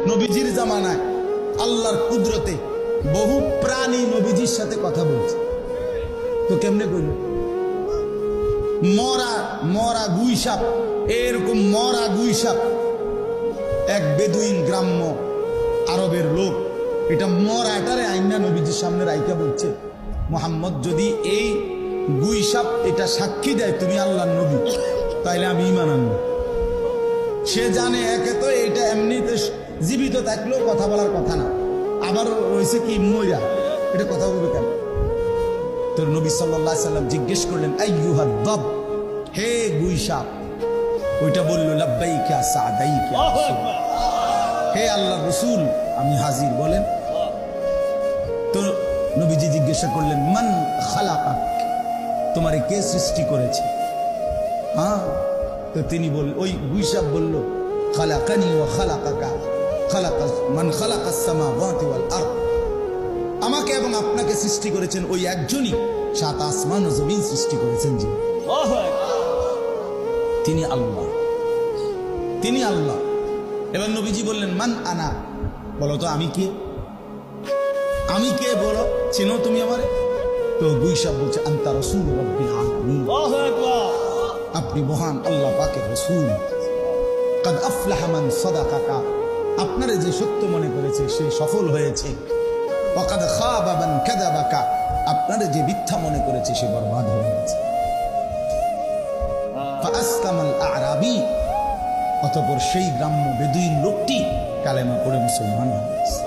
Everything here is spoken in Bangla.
নবীজির জামানায় আল্লাহর কুদরতে বহু প্রাণী নবীজির সাথে কথা বলছে। তো কেমনে কইল? মরা মরা গুই সাপ, এরকম মরা গুই সাপ এক বেদুইন গ্রাম্য আরবের লোক এটা মরা এটারে আইনা নবীজির সামনে রাইকা বলছে, মোহাম্মদ যদি এই গুই সাপ এটা সাক্ষী দেয় তুমি আল্লাহর নবী, তাইলে আমি ঈমান আনবো। সে জানে একে তো এটা এমনিতে জীবিত থাকলেও কথা বলার কথা না, আবার রয়েছে কি মইরা, এটা কথা বলবে কেন? তো নবী সাল্লাল্লাহু আলাইহি সাল্লাম জিজ্ঞেস করলেন, আইয়ুহাদ দাব, হে গুই সাপ। ওইটা বলল, লাব্বাইকা সাদাইকা, হে আল্লাহর রাসূল আমি হাজির, বলেন। তো নবীজি জিজ্ঞাসা করলেন, মান খালাকাক, তোমারে কে সৃষ্টি করেছে? হ্যাঁ, তো তিনি বল, ওই গুই সাপ বলল, খালাকানি ওয়া খালাকাকা, মান খালাকাস সামাওয়াতি ওয়াল আরদ, আমাকে এবং আপনাকে সৃষ্টি করেছেন ওই একজনই, সাত আসমান ও জমিন সৃষ্টি করেছেন। জি, তিনি আল্লাহ, তিনি আল্লাহ। এবার নবীজি বললেন, মান আনা, বলো তো আমি কে, আমি কে বলো, চেনো তুমি আমারে? তো গুই সাপ বলছে, আনতা রাসূল রাব্বিল আলামিন, আপনি মহান আল্লাহ পাকের রাসূল। কাদ আফলাহা মান সাদাকাকা, আপনারে যে সত্য মনে করেছে সে সফল হয়েছে। ওয়া কাদ খাবা মান কাযাবাকা, আপনারে যে মিথ্যা মনে করেছে সে বরবাদ হয়ে গেছে। ফাআসলামাল আ'রাবী, অতঃপর সেই গ্রাম্য বেদুইন লোকটি কালেমা পড়ে মুসলমান হয়ে গেছে।